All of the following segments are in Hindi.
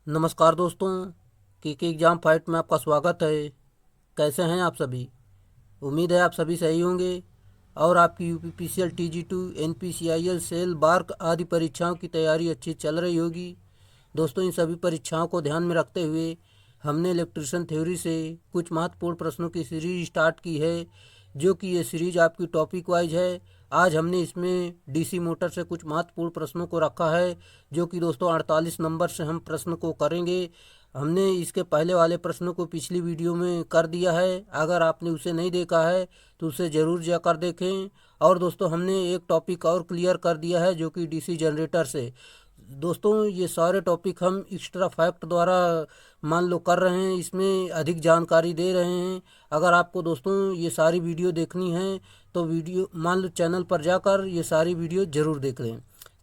नमस्कार दोस्तों, के एग्ज़ाम फाइट में आपका स्वागत है। कैसे हैं आप सभी? उम्मीद है आप सभी सही होंगे और आपकी यूपीपीसीएल टीजी2 एनपीसीआईएल सेल बार्क आदि परीक्षाओं की तैयारी अच्छी चल रही होगी। दोस्तों, इन सभी परीक्षाओं को ध्यान में रखते हुए हमने इलेक्ट्रिशियन थ्योरी से कुछ महत्वपूर्ण प्रश्नों की सीरीज स्टार्ट की है, जो कि ये सीरीज आपकी टॉपिक वाइज है। आज हमने इसमें डीसी मोटर से कुछ महत्वपूर्ण प्रश्नों को रखा है, जो कि दोस्तों 48 नंबर से हम प्रश्न को करेंगे। हमने इसके पहले वाले प्रश्नों को पिछली वीडियो में कर दिया है। अगर आपने उसे नहीं देखा है तो उसे ज़रूर जाकर देखें। और दोस्तों, हमने एक टॉपिक और क्लियर कर दिया है, जो कि डीसी जनरेटर से। दोस्तों, ये सारे टॉपिक हम एक्स्ट्रा फैक्ट द्वारा मान लो कर रहे हैं, इसमें अधिक जानकारी दे रहे हैं। अगर आपको दोस्तों ये सारी वीडियो देखनी है तो वीडियो मान लो चैनल पर जाकर ये सारी वीडियो ज़रूर देख लें।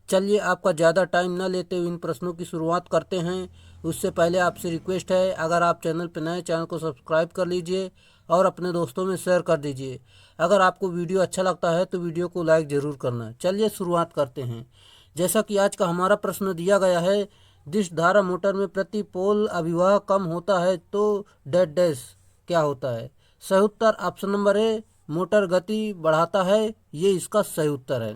चलिए, आपका ज़्यादा टाइम ना लेते हुए इन प्रश्नों की शुरुआत करते हैं। उससे पहले आपसे रिक्वेस्ट है, अगर आप चैनल पर नए, चैनल को सब्सक्राइब कर लीजिए और अपने दोस्तों में शेयर कर दीजिए। अगर आपको वीडियो अच्छा लगता है तो वीडियो को लाइक ज़रूर करना। चलिए शुरुआत करते हैं। जैसा कि आज का हमारा प्रश्न दिया गया है, जिस धारा मोटर में प्रति पोल अभिवाह कम होता है तो डैश डैश क्या होता है? सही उत्तर ऑप्शन नंबर ए, मोटर गति बढ़ाता है। ये इसका सही उत्तर है।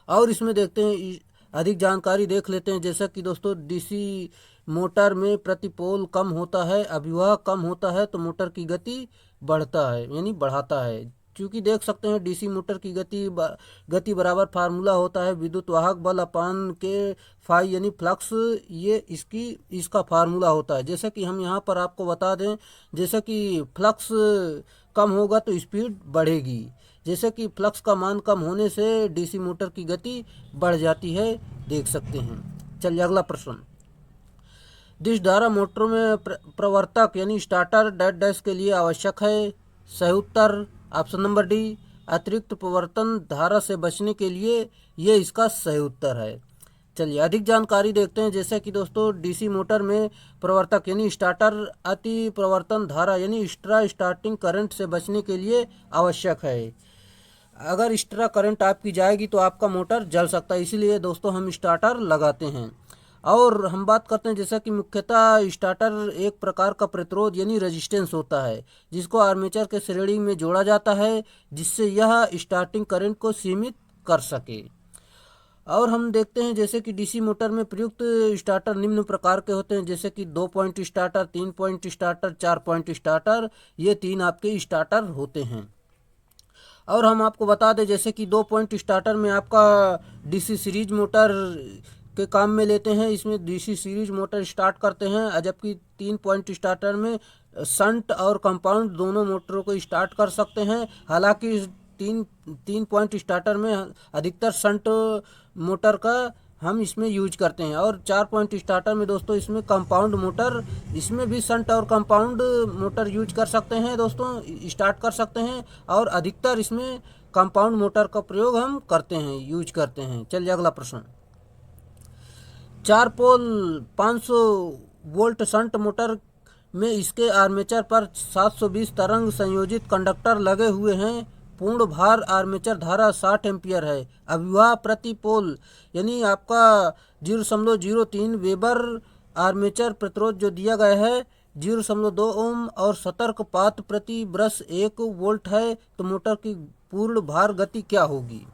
और इसमें देखते हैं, अधिक जानकारी देख लेते हैं। जैसा कि दोस्तों डीसी मोटर में प्रति पोल कम होता है, अभिवाह कम होता है तो मोटर की गति बढ़ता है यानी बढ़ाता है। क्योंकि देख सकते हैं डीसी मोटर की गति बराबर फार्मूला होता है विद्युत वाहक बल अपान के फाई यानी फ्लक्स। ये इसका फार्मूला होता है। जैसे कि हम यहाँ पर आपको बता दें, जैसे कि फ्लक्स कम होगा तो स्पीड बढ़ेगी। जैसे कि फ्लक्स का मान कम होने से डीसी मोटर की गति बढ़ जाती है, देख सकते हैं। चलिए अगला प्रश्न। जिस धारा मोटरों में प्रवर्तक यानी स्टार्टर डैश डैश के लिए आवश्यक है? सही उत्तर ऑप्शन नंबर डी, अतिरिक्त प्रवर्तन धारा से बचने के लिए। ये इसका सही उत्तर है। चलिए अधिक जानकारी देखते हैं। जैसे कि दोस्तों डीसी मोटर में प्रवर्तक यानी स्टार्टर अति प्रवर्तन धारा यानी एक्स्ट्रा स्टार्टिंग करंट से बचने के लिए आवश्यक है। अगर एक्स्ट्रा करंट आपकी जाएगी तो आपका मोटर जल सकता है, इसीलिए दोस्तों हम स्टार्टर लगाते हैं। और हम बात करते हैं, जैसा कि मुख्यतः स्टार्टर एक प्रकार का प्रतिरोध यानी रेजिस्टेंस होता है, जिसको आर्मेचर के श्रेणी में जोड़ा जाता है, जिससे यह स्टार्टिंग करंट को सीमित कर सके। और हम देखते हैं, जैसे कि डीसी मोटर में प्रयुक्त स्टार्टर निम्न प्रकार के होते हैं। जैसे कि 2 point starter, 3 point starter, 4 point starter. ये 3 आपके स्टार्टर होते हैं। और हम आपको बता दें, जैसे कि 2 पॉइंट स्टार्टर में आपका डीसी सीरीज मोटर के काम में लेते हैं। इसमें डीसी सीरीज मोटर स्टार्ट करते हैं, जबकि 3 पॉइंट स्टार्टर में शंट और कंपाउंड दोनों मोटरों को स्टार्ट कर सकते हैं। हालांकि तीन तीन पॉइंट स्टार्टर में अधिकतर शंट मोटर का हम इसमें यूज करते हैं। और 4 पॉइंट स्टार्टर में दोस्तों इसमें कंपाउंड मोटर, इसमें भी शंट और कंपाउंड मोटर यूज कर सकते हैं दोस्तों, स्टार्ट कर सकते हैं। और अधिकतर इसमें कंपाउंड मोटर का प्रयोग हम करते हैं, यूज करते हैं। चलिए अगला प्रश्न। 4 पोल 500 वोल्ट शंट मोटर में इसके आर्मेचर पर 720 तरंग संयोजित कंडक्टर लगे हुए हैं। पूर्ण भार आर्मेचर धारा 60 एम्पियर है। अभिवाह प्रति पोल यानी आपका 0.03 वेबर। आर्मेचर प्रतिरोध जो दिया गया है 0.2 ओम और सतर्क पात प्रति ब्रश 1 वोल्ट है। तो मोटर की पूर्ण भार गति क्या होगी?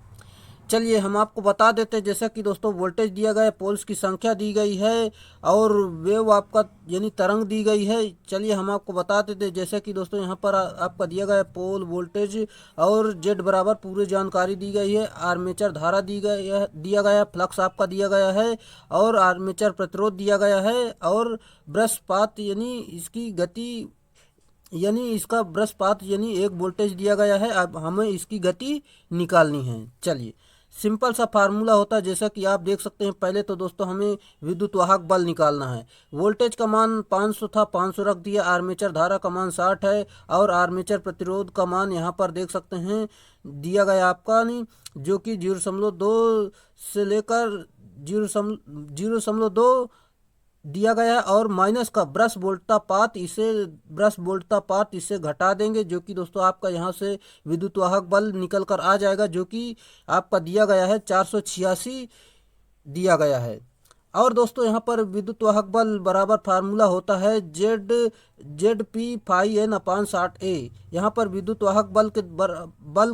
चलिए हम आपको बता देते हैं। जैसा कि दोस्तों वोल्टेज दिया गया है, पोल्स की संख्या दी गई है और वेव आपका यानी तरंग दी गई है। चलिए हम आपको बता देते हैं। जैसे कि दोस्तों यहाँ पर आपका दिया गया है पोल वोल्टेज और जेड बराबर पूरी जानकारी दी गई है। आर्मेचर धारा दिया गया है, फ्लक्स आपका दिया गया है और आर्मेचर प्रतिरोध दिया गया है और ब्रश पात यानी इसकी गति यानी इसका ब्रश पात यानी 1 वोल्टेज दिया गया है। अब हमें इसकी गति निकालनी है। चलिए सिंपल सा फार्मूला होता है, जैसा कि आप देख सकते हैं। पहले तो दोस्तों हमें विद्युत वाहक बल निकालना है। वोल्टेज का मान 500 था, 500 रख दिया। आर्मेचर धारा का मान 60 है और आर्मेचर प्रतिरोध का मान यहाँ पर देख सकते हैं दिया गया आपका नहीं, जो कि 0.2 से लेकर 0.2 दिया गया है। और माइनस का ब्रश वोल्टता पात इसे घटा देंगे, जो कि दोस्तों आपका यहाँ से विद्युत वाहक बल निकल कर आ जाएगा, जो कि आपका दिया गया है 486 दिया गया है। और दोस्तों यहाँ पर विद्युत वाहक बल बराबर फार्मूला होता है ZP/N/60A। यहाँ पर विद्युत वाहक बल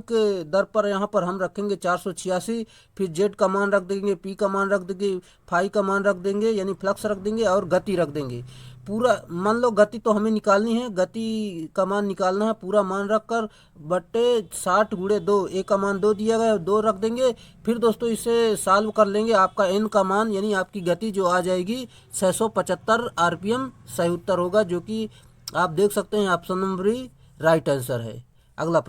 के दर पर यहाँ पर हम रखेंगे 486, फिर जेड का मान रख देंगे, पी का मान रख देंगे, फाई का मान रख देंगे यानी फ्लक्स रख देंगे और गति रख देंगे। पूरा मान लो गति तो हमें निकालनी है, गति का मान निकालना है, पूरा मान रख कर बट्टे 60 × 2, ए का मान 2 दिया गया है, 2 रख देंगे। फिर दोस्तों इसे सॉल्व कर लेंगे, आपका एन का मान यानी आपकी गति जो आ जाएगी 675 आरपीएम सही उत्तर होगा, जो कि आप देख सकते हैं ऑप्शन नंबर ई राइट आंसर है। अगला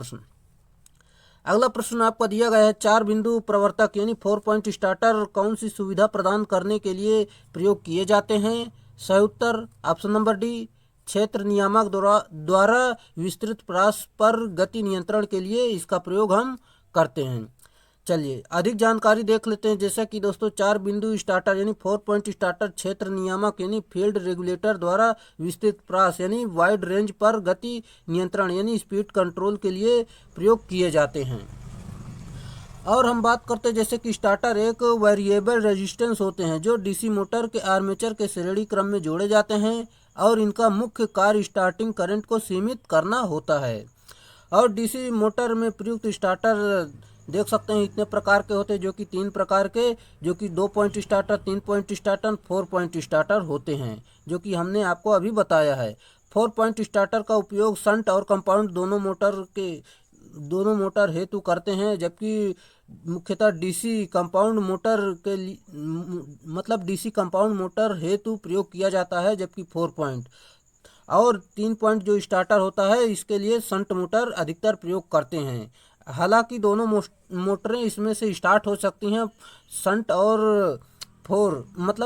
प्रश्न आपका दिया गया है 4 बिंदु प्रवर्तक यानी 4 पॉइंट स्टार्टर कौन सी सुविधा प्रदान करने के लिए प्रयोग किए जाते हैं? सही उत्तर ऑप्शन नंबर डी, क्षेत्र नियामक द्वारा विस्तृत प्रास पर गति नियंत्रण के लिए इसका प्रयोग हम करते हैं। चलिए अधिक जानकारी देख लेते हैं। जैसा कि दोस्तों 4 बिंदु स्टार्टर यानी 4 पॉइंट स्टार्टर क्षेत्र नियामक यानी फील्ड रेगुलेटर द्वारा विस्तृत प्रास यानी वाइड रेंज पर गति नियंत्रण यानी स्पीड कंट्रोल के लिए प्रयोग किए जाते हैं। और हम बात करते हैं जैसे कि स्टार्टर एक वेरिएबल रेजिस्टेंस होते हैं जो डीसी मोटर के आर्मेचर के श्रेणी क्रम में जोड़े जाते हैं और इनका मुख्य कार्य स्टार्टिंग करंट को सीमित करना होता है। और डीसी मोटर में प्रयुक्त स्टार्टर देख सकते हैं इतने प्रकार के होते हैं, जो कि 3 प्रकार के, जो कि 2 point starter, 3 point starter, 4 point starter होते हैं, जो कि हमने आपको अभी बताया है। 4 पॉइंट स्टार्टर का उपयोग शंट और कंपाउंड दोनों मोटर हेतु करते हैं, जबकि मुख्यतः डीसी कंपाउंड मोटर के मतलब डीसी कंपाउंड मोटर हेतु प्रयोग किया जाता है, जबकि 4 पॉइंट और 3 पॉइंट जो स्टार्टर होता है इसके लिए शंट मोटर अधिकतर प्रयोग करते हैं। हालांकि दोनों मोटरें इसमें से स्टार्ट हो सकती हैं, शंट और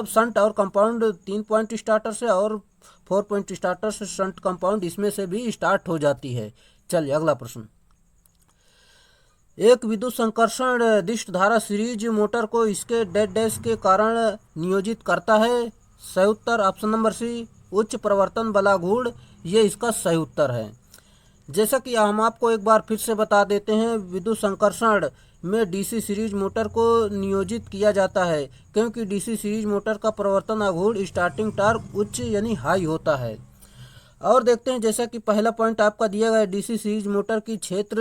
शंट और कंपाउंड 3 पॉइंट स्टार्टर से और 4 पॉइंट स्टार्टर से शंट कंपाउंड इसमें से भी स्टार्ट हो जाती है। चलिए अगला प्रश्न, एक विद्युत संकर्षण दिष्ट धारा सीरीज मोटर को इसके डेड डैश के कारण नियोजित करता है। सही उत्तर ऑप्शन नंबर सी, उच्च प्रवर्तन बलाघूर्ण, ये इसका सही उत्तर है। जैसा कि हम आपको एक बार फिर से बता देते हैं, विद्युत संकर्षण में डीसी सीरीज मोटर को नियोजित किया जाता है क्योंकि डीसी सीरीज मोटर का प्रवर्तन आघूर्ण स्टार्टिंग टार्क उच्च यानी हाई होता है। और देखते हैं जैसा कि पहला पॉइंट आपका दिया गया है, डीसी सीरीज मोटर की क्षेत्र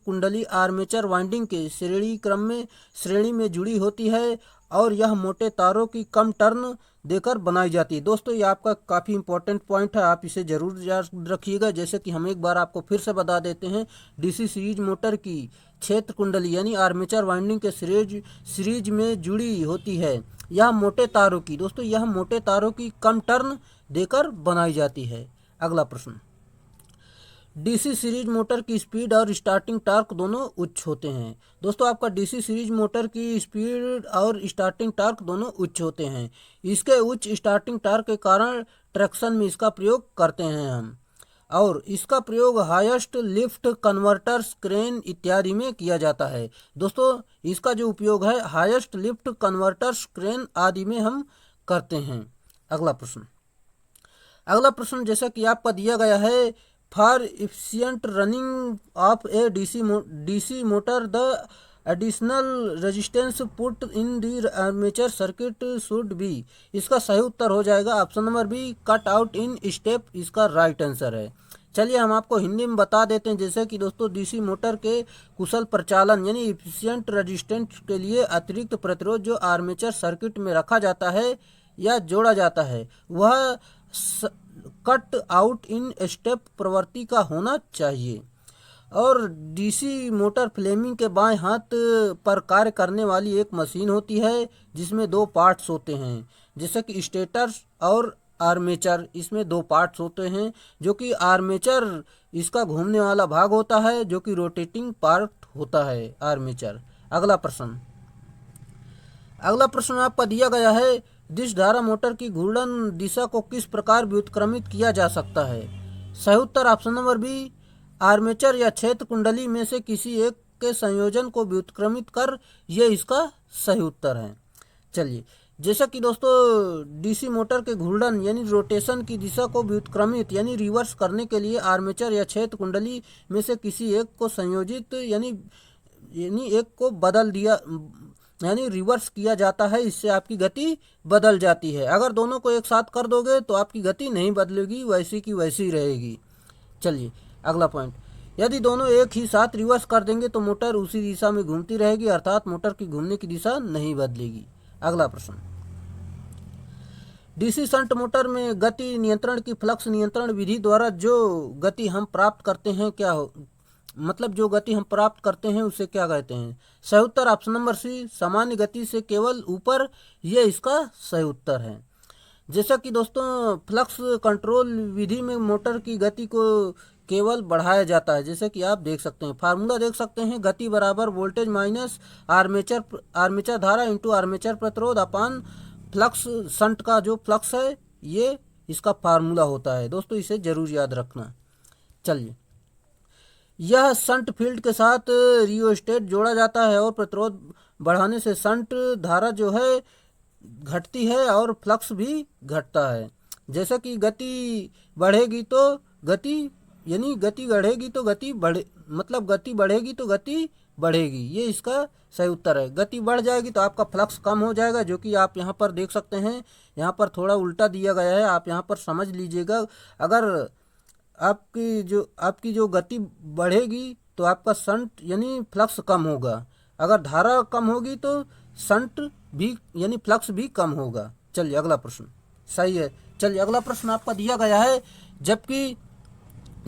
कुंडली आर्मेचर वाइंडिंग के श्रेणी में जुड़ी होती है और यह मोटे तारों की कम टर्न देकर बनाई जाती है। दोस्तों ये आपका काफ़ी इंपॉर्टेंट पॉइंट है, आप इसे ज़रूर याद रखिएगा। जैसे कि हम एक बार आपको फिर से बता देते हैं, डीसी सीरीज मोटर की क्षेत्र कुंडली यानी आर्मेचर वाइंडिंग के सीरीज में जुड़ी होती है। यह मोटे तारों की कम टर्न देकर बनाई जाती है। अगला प्रश्न, डीसी सीरीज मोटर की स्पीड और स्टार्टिंग टार्क दोनों उच्च होते हैं। दोस्तों आपका डीसी सीरीज मोटर की स्पीड और स्टार्टिंग टार्क दोनों उच्च होते हैं। इसके उच्च स्टार्टिंग टार्क के कारण ट्रैक्शन में इसका प्रयोग करते हैं हम, और इसका प्रयोग हाईएस्ट लिफ्ट कन्वर्टर्स, क्रेन इत्यादि में किया जाता है। दोस्तों इसका जो उपयोग है हाईएस्ट लिफ्ट कन्वर्टर्स, क्रेन आदि में हम करते हैं। अगला प्रश्न जैसा कि आपका दिया गया है, for efficient running of a DC motor the additional resistance put in the armature circuit should be. इसका सही उत्तर हो जाएगा option number B, cut out in step, इसका राइट आंसर है। चलिए हम आपको हिंदी में बता देते हैं। जैसे कि दोस्तों डीसी मोटर के कुशल प्रचालन यानी एफिशिएंट रेजिस्टेंस के लिए अतिरिक्त प्रतिरोध जो आर्मेचर सर्किट में रखा जाता है या जोड़ा जाता है वह कट आउट इन स्टेप प्रवृत्ति का होना चाहिए। और डीसी मोटर फ्लेमिंग के बाएं हाथ पर कार्य करने वाली एक मशीन होती है जिसमें 2 पार्ट्स होते हैं, जैसे कि स्टेटर और आर्मेचर। इसमें 2 पार्ट्स होते हैं, जो कि आर्मेचर इसका घूमने वाला भाग होता है, जो कि रोटेटिंग पार्ट होता है आर्मेचर। अगला प्रश्न आपका दिया गया है, दिश धारा मोटर की घूर्णन दिशा को किस प्रकार व्युत्क्रमित किया जा सकता है। सही उत्तर ऑप्शन नंबर बी, आर्मेचर या क्षेत्र कुंडली में से किसी एक के संयोजन को व्युत्क्रमित कर, ये इसका सही उत्तर है। चलिए जैसा कि दोस्तों डीसी मोटर के घूर्णन यानी रोटेशन की दिशा को व्युत्क्रमित यानी रिवर्स करने के लिए आर्मेचर या क्षेत्र कुंडली में से किसी एक को संयोजित यानी एक को यानी रिवर्स किया जाता है, इससे आपकी गति बदल जाती है। अगर दोनों को एक साथ कर दोगे तो आपकी गति नहीं बदलेगी, वैसी की वैसी रहेगी। चलिए अगला पॉइंट, यदि दोनों एक ही साथ रिवर्स कर देंगे तो मोटर उसी दिशा में घूमती रहेगी, अर्थात मोटर की घूमने की दिशा नहीं बदलेगी। अगला प्रश्न, डीसी शंट मोटर में गति नियंत्रण की फ्लक्स नियंत्रण विधि द्वारा जो गति हम प्राप्त करते हैं क्या हो, मतलब जो गति हम प्राप्त करते हैं उसे क्या कहते हैं? सही उत्तर ऑप्शन नंबर सी, सामान्य गति से केवल ऊपर, ये इसका सही उत्तर है। जैसा कि दोस्तों फ्लक्स कंट्रोल विधि में मोटर की गति को केवल बढ़ाया जाता है, जैसे कि आप देख सकते हैं, फार्मूला देख सकते हैं, गति बराबर वोल्टेज माइनस आर्मेचर धारा इंटू आर्मेचर प्रतिरोध अपान फ्लक्स, शंट का जो फ्लक्स है ये इसका फार्मूला होता है दोस्तों, इसे जरूर याद रखना। चलिए, यह शंट फील्ड के साथ रियोस्टेट जोड़ा जाता है और प्रतिरोध बढ़ाने से शंट धारा जो है घटती है और फ्लक्स भी घटता है। जैसा कि गति बढ़ेगी तो गति, यानी गति बढ़ेगी तो गति बढ़े, मतलब गति बढ़ेगी तो गति बढ़ेगी, ये इसका सही उत्तर है। गति बढ़ जाएगी तो आपका फ्लक्स कम हो जाएगा, जो कि आप यहाँ पर देख सकते हैं, यहाँ पर थोड़ा उल्टा दिया गया है, आप यहाँ पर समझ लीजिएगा। अगर आपकी जो गति बढ़ेगी तो आपका शंट यानी फ्लक्स कम होगा, अगर धारा कम होगी तो शंट भी यानी फ्लक्स भी कम होगा। चलिए अगला प्रश्न, सही है। चलिए अगला प्रश्न आपका दिया गया है,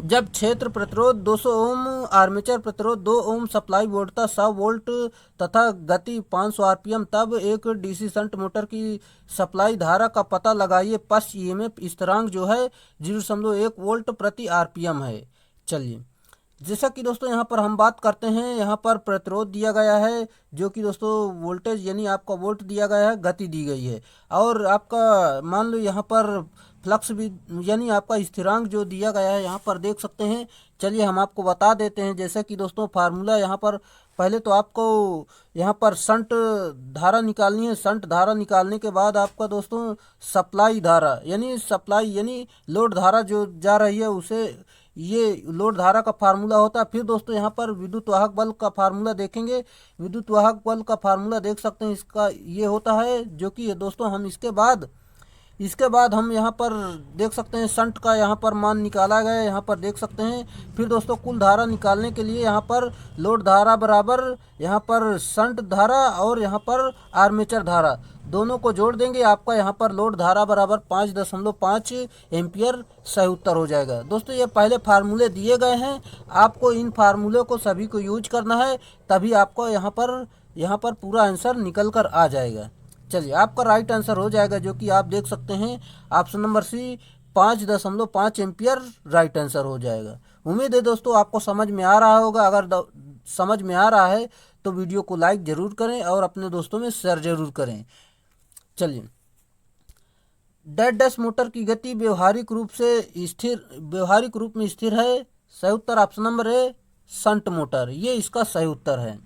जब क्षेत्र प्रतिरोध 200 ओम, आर्मेचर प्रतिरोध 2 ओम, सप्लाई वोल्टता 100 वोल्ट तथा गति 500 आरपीएम, तब एक डीसी शंट मोटर की सप्लाई धारा का पता लगाइए। पश्च ईएमएफ स्थिरांक जो है 0.1 वोल्ट प्रति आरपीएम है। चलिए, जैसा कि दोस्तों यहाँ पर हम बात करते हैं, यहाँ पर प्रतिरोध दिया गया है, जो कि दोस्तों वोल्टेज यानी आपका वोल्ट दिया गया है, गति दी गई है, और आपका मान लो यहाँ पर फ्लक्स भी यानी आपका स्थिरांक जो दिया गया है यहाँ पर देख सकते हैं। चलिए हम आपको बता देते हैं, जैसे कि दोस्तों फार्मूला यहाँ पर, पहले तो आपको यहाँ पर शंट धारा निकालनी है। शंट धारा निकालने के बाद आपका दोस्तों सप्लाई धारा यानी लोड धारा जो जा रही है उसे, ये लोड धारा का फार्मूला होता है। फिर दोस्तों यहाँ पर विद्युत वाहक बल का फार्मूला देखेंगे, विद्युत वाहक बल का फार्मूला देख सकते हैं, इसका ये होता है, जो कि दोस्तों हम इसके बाद हम यहाँ पर देख सकते हैं शंट का यहाँ पर मान निकाला गया है, यहाँ पर देख सकते हैं। फिर दोस्तों कुल धारा निकालने के लिए यहाँ पर लोड धारा बराबर यहाँ पर शंट धारा और यहाँ पर आर्मेचर धारा दोनों को जोड़ देंगे, आपका यहाँ पर लोड धारा बराबर 5.5 एम्पियर सही उत्तर हो जाएगा। दोस्तों ये पहले फार्मूले दिए गए हैं, आपको इन फार्मूले को सभी को यूज करना है, तभी आपको यहाँ पर पूरा आंसर निकल कर आ जाएगा। चलिए आपका राइट आंसर हो जाएगा, जो कि आप देख सकते हैं option number C 5.5 ampere right answer हो जाएगा। उम्मीद है दोस्तों आपको समझ में आ रहा होगा। अगर समझ में आ रहा है तो वीडियो को लाइक जरूर करें और अपने दोस्तों में शेयर जरूर करें। चलिए, डैश मोटर की गति व्यवहारिक रूप में स्थिर है। सही उत्तर option number A shunt motor, ये इसका सही उत्तर है।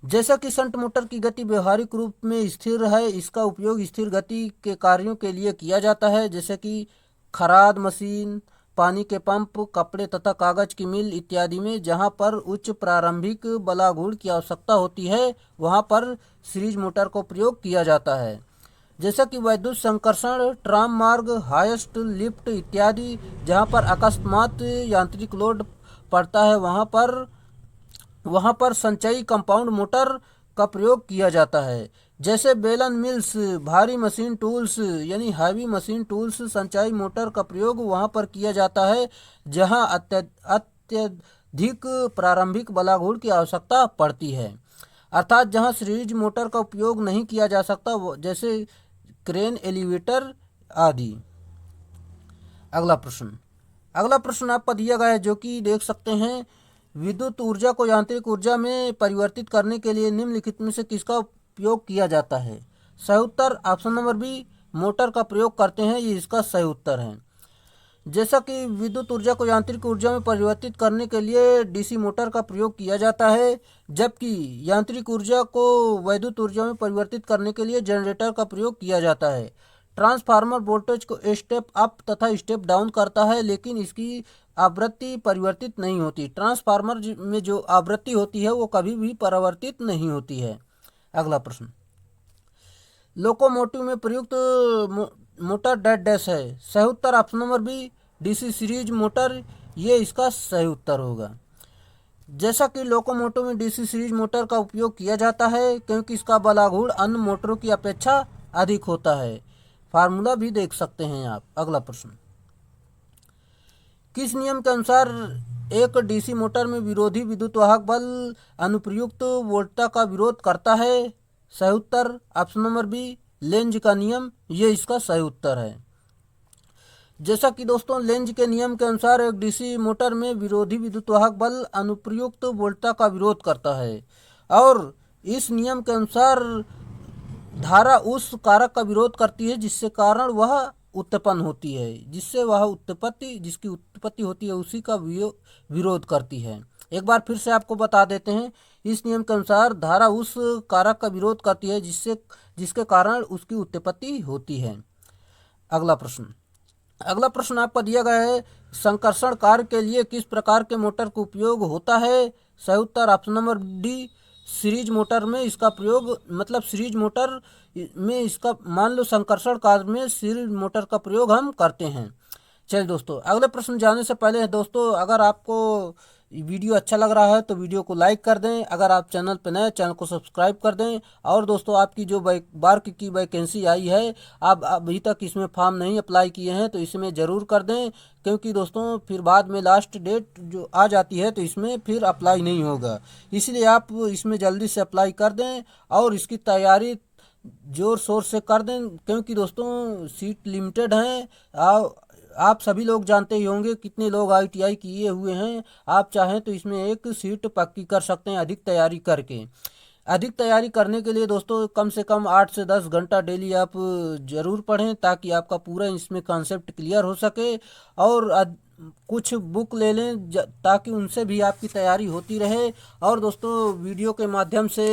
जैसा कि शंट मोटर की गति व्यवहारिक रूप में स्थिर है, इसका उपयोग स्थिर गति के कार्यों के लिए किया जाता है, जैसे कि खराद मशीन, पानी के पंप, कपड़े तथा कागज की मिल इत्यादि में। जहां पर उच्च प्रारंभिक बलागुण की आवश्यकता होती है वहां पर सीरीज मोटर का प्रयोग किया जाता है, जैसा कि विद्युत संकर्षण, ट्राम मार्ग, हाईएस्ट लिफ्ट इत्यादि। जहां पर अकस्मात यांत्रिक लोड पड़ता है वहां पर संचयी कंपाउंड मोटर का प्रयोग किया जाता है, जैसे बेलन मिल्स, भारी मशीन टूल्स यानी हैवी मशीन टूल्स। संचयी मोटर का प्रयोग वहां पर किया जाता है जहां अत्यधिक प्रारंभिक बलागुण की आवश्यकता पड़ती है, अर्थात जहां सीरीज मोटर का उपयोग नहीं किया जा सकता, जैसे क्रेन, एलिवेटर आदि। अगला प्रश्न आपका दिया गया है, जो कि देख सकते हैं, विद्युत ऊर्जा को यांत्रिक ऊर्जा में परिवर्तित करने के लिए निम्नलिखित में से किसका उपयोग किया जाता है? सही उत्तर ऑप्शन नंबर बी मोटर का प्रयोग करते हैं, ये इसका सही उत्तर है। जैसा कि विद्युत ऊर्जा को यांत्रिक ऊर्जा में परिवर्तित करने के लिए डीसी मोटर का प्रयोग किया जाता है, जबकि यांत्रिक ऊर्जा को वैद्युत ऊर्जा में परिवर्तित करने के लिए जनरेटर का प्रयोग किया जाता है। ट्रांसफार्मर वोल्टेज को स्टेप अप तथा स्टेप डाउन करता है, लेकिन इसकी आवृत्ति परिवर्तित नहीं होती। ट्रांसफार्मर में जो आवृत्ति होती है वो कभी भी परिवर्तित नहीं होती है। अगला प्रश्न, लोकोमोटिव में प्रयुक्त मोटर डैश डैश है। सही उत्तर option number B DC series motor, ये इसका सही उत्तर होगा। जैसा कि लोकोमोटिव में डीसी सीरीज मोटर का उपयोग किया जाता है क्योंकि इसका बलागुण अन्य मोटरों की अपेक्षा अधिक होता है। फार्मूला भी देख सकते हैं आप। अगला प्रश्न, किस नियम के अनुसार एक डीसी मोटर में विरोधी विद्युत वाहक बल अनुप्रयुक्त वोल्टता का विरोध करता है? सही उत्तर ऑप्शन नंबर बी लेंज का नियम, ये इसका सही उत्तर है। जैसा कि दोस्तों लेंज के नियम के अनुसार एक डीसी मोटर में विरोधी विद्युत वाहक बल अनुप्रयुक्त वोल्टता का विरोध करता है और इस नियम के अनुसार धारा उस कारक का विरोध करती है जिससे कारण वह उत्पन्न होती है, जिसकी उत्पत्ति होती है उसी का विरोध करती है। एक बार फिर से आपको बता देते हैं, इस नियम के अनुसार धारा उस कारक का विरोध करती है जिसके कारण उसकी उत्पत्ति होती है। अगला प्रश्न आपका दिया गया है, संकर्षण कार्य के लिए किस प्रकार के मोटर का उपयोग होता है? सही उत्तर option number D series motor में इसका प्रयोग, मतलब सीरीज मोटर में इसका मान लो संकर्षण कार्य में सीरीज मोटर का प्रयोग हम करते हैं। चलिए दोस्तों, अगले प्रश्न जाने से पहले दोस्तों अगर आपको वीडियो अच्छा लग रहा है तो वीडियो को लाइक कर दें। अगर आप चैनल पर नए चैनल को सब्सक्राइब कर दें। और दोस्तों आपकी जो बार्क की वैकेंसी आई है, आप अभी तक इसमें फॉर्म नहीं अप्लाई किए हैं तो इसमें ज़रूर कर दें, क्योंकि दोस्तों फिर बाद में लास्ट डेट जो आ जाती है तो इसमें फिर अप्लाई नहीं होगा। इसलिए आप इसमें जल्दी से अप्लाई कर दें और इसकी तैयारी जोर शोर से कर दें, क्योंकि दोस्तों सीट लिमिटेड हैं। आप सभी लोग जानते ही होंगे कितने लोग ITI किए हुए हैं। आप चाहें तो इसमें एक सीट पक्की कर सकते हैं अधिक तैयारी करके। अधिक तैयारी करने के लिए दोस्तों कम से कम 8 से 10 घंटा डेली आप ज़रूर पढ़ें ताकि आपका पूरा इसमें कॉन्सेप्ट क्लियर हो सके। और कुछ बुक ले लें ताकि उनसे भी आपकी तैयारी होती रहे। और दोस्तों वीडियो के माध्यम से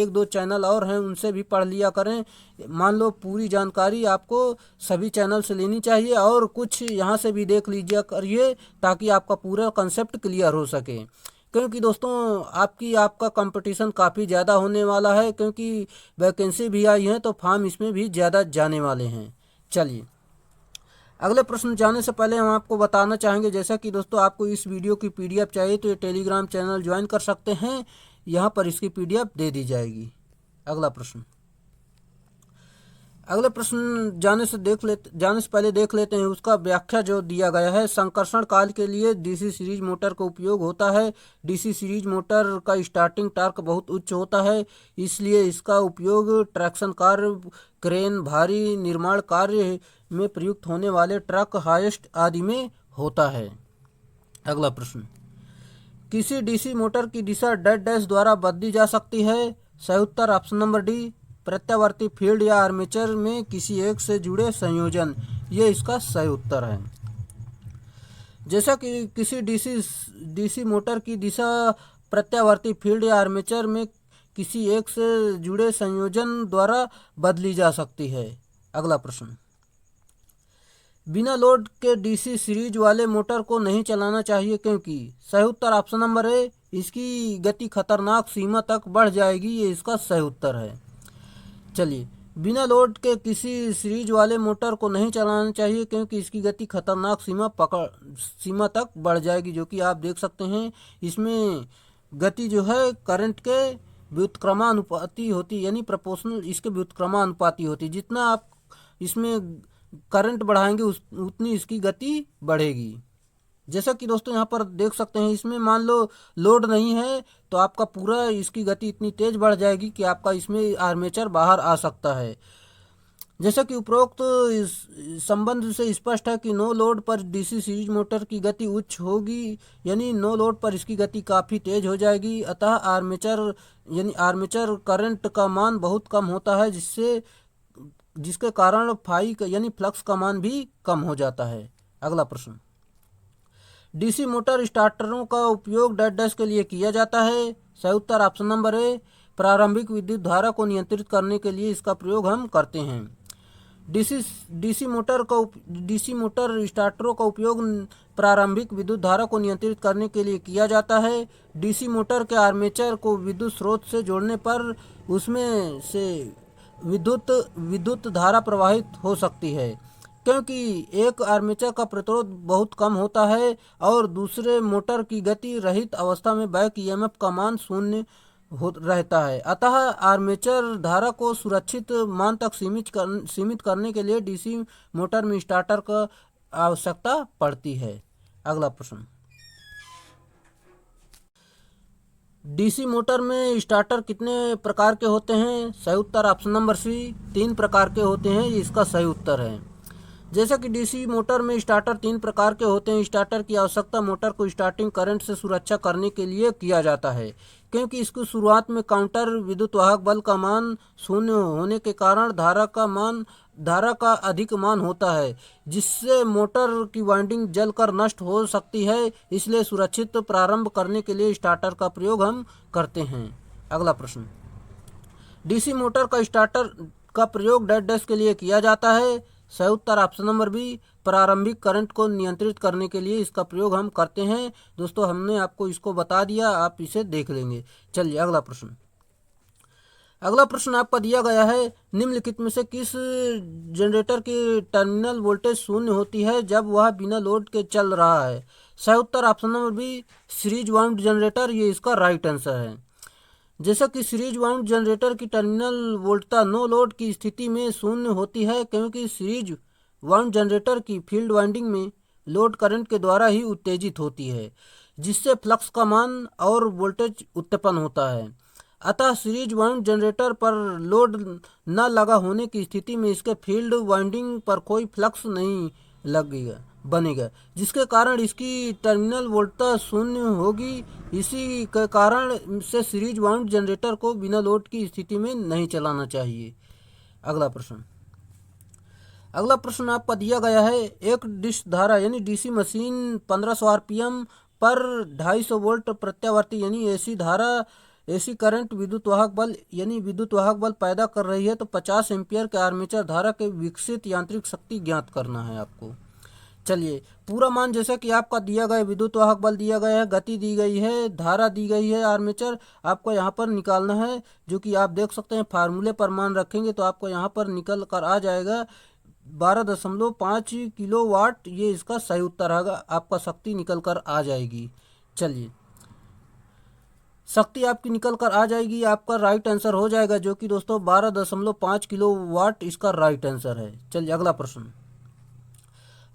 1-2 चैनल और हैं उनसे भी पढ़ लिया करें। मान लो पूरी जानकारी आपको सभी चैनल से लेनी चाहिए और कुछ यहाँ से भी देख लीजिए करिए ताकि आपका पूरा कंसेप्ट क्लियर हो सके। क्योंकि दोस्तों आपका कंपटीशन काफ़ी ज़्यादा होने वाला है, क्योंकि वैकेंसी भी आई है तो फॉर्म इसमें भी ज़्यादा जाने वाले हैं। चलिए अगले प्रश्न जाने से पहले हम आपको बताना चाहेंगे, जैसा कि दोस्तों आपको इस वीडियो की PDF चाहिए तो ये टेलीग्राम चैनल ज्वाइन कर सकते हैं, यहाँ पर इसकी PDF दे दी जाएगी। अगले प्रश्न जाने से पहले देख लेते हैं उसका व्याख्या जो दिया गया है। संकर्षण काल के लिए डीसी सीरीज मोटर का उपयोग होता है। डीसी सीरीज मोटर का स्टार्टिंग टार्क बहुत उच्च होता है, इसलिए इसका उपयोग ट्रैक्शन कार्य, क्रेन, भारी निर्माण कार्य में प्रयुक्त होने वाले ट्रक, हाइस्ट आदि में होता है। अगला प्रश्न, किसी डीसी मोटर की दिशा डैश डैश द्वारा बदली जा सकती है? सही उत्तर ऑप्शन नंबर डी प्रत्यावर्ती फील्ड या आर्मेचर में किसी एक से जुड़े संयोजन, ये इसका सही उत्तर है। जैसा कि किसी डीसी मोटर की दिशा प्रत्यावर्ती फील्ड या आर्मेचर में किसी एक से जुड़े संयोजन द्वारा बदली जा सकती है। अगला प्रश्न, बिना लोड के डीसी सीरीज वाले मोटर को नहीं चलाना चाहिए क्योंकि? सही उत्तर ऑप्शन नंबर ए इसकी गति खतरनाक सीमा तक बढ़ जाएगी, ये इसका सही उत्तर है। चलिए, बिना लोड के किसी सीरीज वाले मोटर को नहीं चलाना चाहिए क्योंकि इसकी गति खतरनाक सीमा तक बढ़ जाएगी, जो कि आप देख सकते हैं। इसमें गति जो है करंट के व्युत्क्रमानुपाती होती, यानी प्रोपोर्शनल इसके व्युत्क्रमानुपाती होती। जितना आप इसमें करंट बढ़ाएंगे उतनी इसकी गति बढ़ेगी। जैसा कि दोस्तों यहाँ पर देख सकते हैं, इसमें मान लो लोड नहीं है तो आपका पूरा इसकी गति इतनी तेज बढ़ जाएगी कि आपका इसमें आर्मेचर बाहर आ सकता है। जैसा कि उपरोक्त संबंध से स्पष्ट है कि नो लोड पर डीसी सीरीज मोटर की गति उच्च होगी, यानी नो लोड पर इसकी गति काफ़ी तेज हो जाएगी। अतः आर्मेचर करंट का मान बहुत कम होता है, जिसके कारण फाई यानी फ्लक्स का मान भी कम हो जाता है। अगला प्रश्न, डीसी मोटर स्टार्टरों का उपयोग डैश डैश के लिए किया जाता है? सही उत्तर ऑप्शन नंबर ए प्रारंभिक विद्युत धारा को नियंत्रित करने के लिए इसका प्रयोग हम करते हैं। डीसी डीसी मोटर स्टार्टरों का उपयोग प्रारंभिक विद्युत धारा को नियंत्रित करने के लिए किया जाता है। डीसी मोटर के आर्मेचर को विद्युत स्रोत से जोड़ने पर उसमें से विद्युत विद्युत धारा प्रवाहित हो सकती है, क्योंकि एक आर्मेचर का प्रतिरोध बहुत कम होता है और दूसरे मोटर की गति रहित अवस्था में बैक ईएमएफ का मान शून्य रहता है। अतः आर्मेचर धारा को सुरक्षित मान तक सीमित करने के लिए डीसी मोटर में स्टार्टर का आवश्यकता पड़ती है। अगला प्रश्न, डीसी मोटर में स्टार्टर कितने प्रकार के होते हैं? सही उत्तर ऑप्शन नंबर सी, 3 प्रकार के होते हैं। ये इसका सही उत्तर है। जैसा कि डीसी मोटर में स्टार्टर 3 प्रकार के होते हैं। स्टार्टर की आवश्यकता मोटर को स्टार्टिंग करंट से सुरक्षा करने के लिए किया जाता है, क्योंकि इसकी शुरुआत में काउंटर विद्युत वाहक बल का मान शून्य होने के कारण धारा का अधिक मान होता है, जिससे मोटर की वाइंडिंग जलकर नष्ट हो सकती है। इसलिए सुरक्षित प्रारंभ करने के लिए स्टार्टर का प्रयोग हम करते हैं। अगला प्रश्न, डीसी मोटर का स्टार्टर का प्रयोग डैश डैश के लिए किया जाता है। सही उत्तर ऑप्शन नंबर बी, प्रारंभिक करंट को नियंत्रित करने के लिए इसका प्रयोग हम करते हैं। दोस्तों, हमने आपको इसको बता दिया, आप इसे देख लेंगे। चलिए अगला प्रश्न। अगला प्रश्न आपका दिया गया है, निम्नलिखित में से किस जनरेटर की टर्मिनल वोल्टेज शून्य होती है जब वह बिना लोड के चल रहा है? सही उत्तर option number B, series wound generator. ये इसका राइट आंसर है। जैसा कि सीरीज वाउंड जनरेटर की टर्मिनल वोल्टता नो लोड की स्थिति में शून्य होती है, क्योंकि सीरीज वाउंड जनरेटर की फील्ड वाइंडिंग में लोड करंट के द्वारा ही उत्तेजित होती है, जिससे फ्लक्स का मान और वोल्टेज उत्पन्न होता है। अतः सीरीज वाउंड जनरेटर पर लोड न लगा होने की स्थिति में इसके फील्ड वाइंडिंग पर कोई फ्लक्स नहीं बनेगा, जिसके कारण इसकी टर्मिनल वोल्टता शून्य होगी। इसी के कारण से सीरीज वाउंड जनरेटर को बिना लोड की स्थिति में नहीं चलाना चाहिए। अगला प्रश्न आपका दिया गया है, एक डिश धारा यानी डीसी मशीन 1500 आरपीएम पर 250 वोल्ट प्रत्यावर्ती यानी एसी करंट विद्युत वाहक बल पैदा कर रही है, तो 50 एम्पियर के आर्मेचर धारा के विकसित यांत्रिक शक्ति ज्ञात करना है आपको। चलिए, पूरा मान जैसा कि आपका दिया गया, विद्युत वाहक बल दिया गया है, गति दी गई है, धारा दी गई है, आर्मेचर आपको यहाँ पर निकालना है, जो कि आप देख सकते हैं। फार्मूले पर मान रखेंगे तो आपको यहाँ पर निकल कर आ जाएगा 12.5 किलो वाट। ये इसका सही उत्तर होगा, आपका शक्ति निकल कर आ जाएगी। चलिए, शक्ति आपकी निकल कर आ जाएगी, आपका राइट आंसर हो जाएगा, जो कि दोस्तों 12.5 किलो वाट इसका राइट आंसर है। चलिए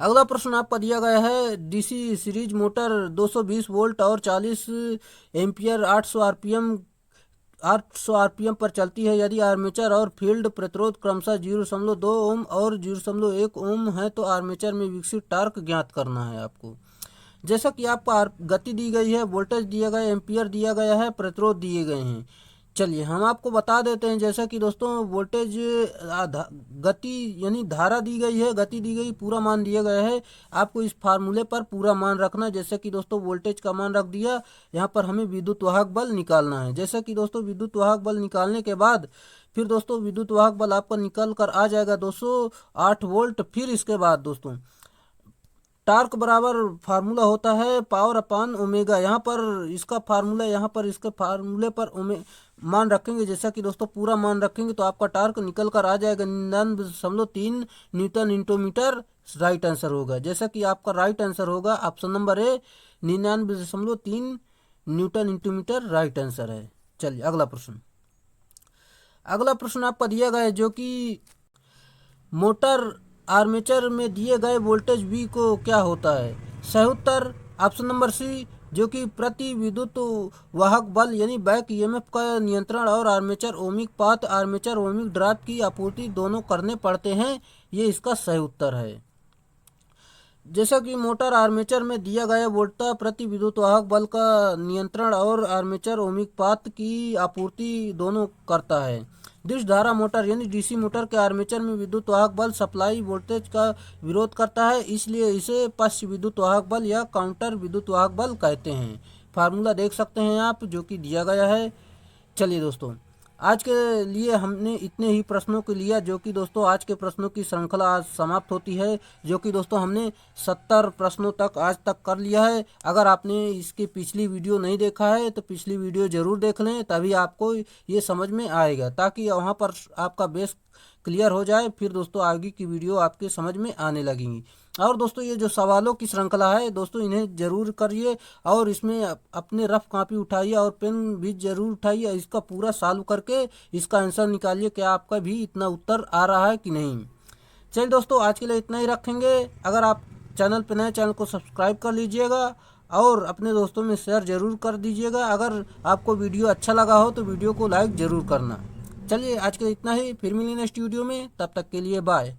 अगला प्रश्न आपका दिया गया है, डीसी सीरीज मोटर 220 वोल्ट और 40 एम्पियर 800 आरपीएम पर चलती है। यदि आर्मेचर और फील्ड प्रतिरोध क्रमशः 0.2 ओम और 0.1 ओम है, तो आर्मेचर में विकसित टार्क ज्ञात करना है आपको। जैसा कि आपका गति दी गई है, वोल्टेज दिया गया है, एम्पियर दिया गया है, प्रतिरोध दिए गए हैं। चलिए हम आपको बता देते हैं। जैसा कि दोस्तों वोल्टेज गति यानी धारा दी गई है, गति दी गई, पूरा मान दिया गया है। आपको इस फार्मूले पर पूरा मान रखना है। जैसे कि दोस्तों वोल्टेज का मान रख दिया, यहाँ पर हमें विद्युत वाहक बल निकालना है। जैसे कि दोस्तों विद्युत वाहक बल निकालने के बाद फिर दोस्तों विद्युत वाहक बल आपका निकल कर आ जाएगा 208 वोल्ट। फिर इसके बाद दोस्तों टार्क बराबर फार्मूला होता है पावर अपान ओमेगा। यहाँ पर इसका फार्मूला, यहाँ पर इसके फार्मूले पर मान रखेंगे। जैसा कि दोस्तों पूरा मान रखेंगे तो आपका टार्क निकल कर आ जाएगा 99.3 newton into metre. Right answer होगा। जैसा कि आपका राइट आंसर होगा option number A, 99.3 newton into metre right answer है। चलिए अगला प्रश्न आपका दिया गया है, जो कि मोटर आर्मेचर में दिए गए वोल्टेज V को क्या होता है? सही उत्तर ऑप्शन नंबर सी, जो कि प्रति विद्युत वाहक बल यानी बैक ईएमएफ का नियंत्रण और armature ohmic path, armature ohmic drop की आपूर्ति दोनों करने पड़ते हैं। ये इसका सही उत्तर है। जैसा कि मोटर आर्मेचर में दिया गया वोल्टता प्रति विद्युत वाहक बल का नियंत्रण और आर्मेचर ओमिक पाथ की आपूर्ति दोनों करता है। डिश धारा मोटर यानी डीसी मोटर के आर्मेचर में विद्युत वाहक बल सप्लाई वोल्टेज का विरोध करता है, इसलिए इसे पश्च विद्युत वाहक बल या काउंटर विद्युत वाहक बल कहते हैं। फार्मूला देख सकते हैं आप, जो कि दिया गया है। चलिए दोस्तों आज के लिए हमने इतने ही प्रश्नों को लिया, जो कि दोस्तों आज के प्रश्नों की श्रृंखला आज समाप्त होती है, जो कि दोस्तों हमने 70 प्रश्नों तक आज तक कर लिया है। अगर आपने इसकी पिछली वीडियो नहीं देखा है तो पिछली वीडियो ज़रूर देख लें, तभी आपको ये समझ में आएगा, ताकि वहाँ पर आपका बेस क्लियर हो जाए। फिर दोस्तों आगे की वीडियो आपके समझ में आने लगेंगी। और दोस्तों ये जो सवालों की श्रृंखला है दोस्तों, इन्हें ज़रूर करिए और इसमें अपने रफ कॉपी उठाइए और पेन भी ज़रूर उठाइए। इसका पूरा सॉल्व करके इसका आंसर निकालिए कि आपका भी इतना उत्तर आ रहा है कि नहीं। चलिए दोस्तों, आज के लिए इतना ही रखेंगे। अगर आप चैनल पर नए, चैनल को सब्सक्राइब कर लीजिएगा और अपने दोस्तों में शेयर ज़रूर कर दीजिएगा। अगर आपको वीडियो अच्छा लगा हो तो वीडियो को लाइक ज़रूर करना। चलिए आज के लिए इतना ही, फिर मिलेंगे नेक्स्ट वीडियो में, तब तक के लिए बाय।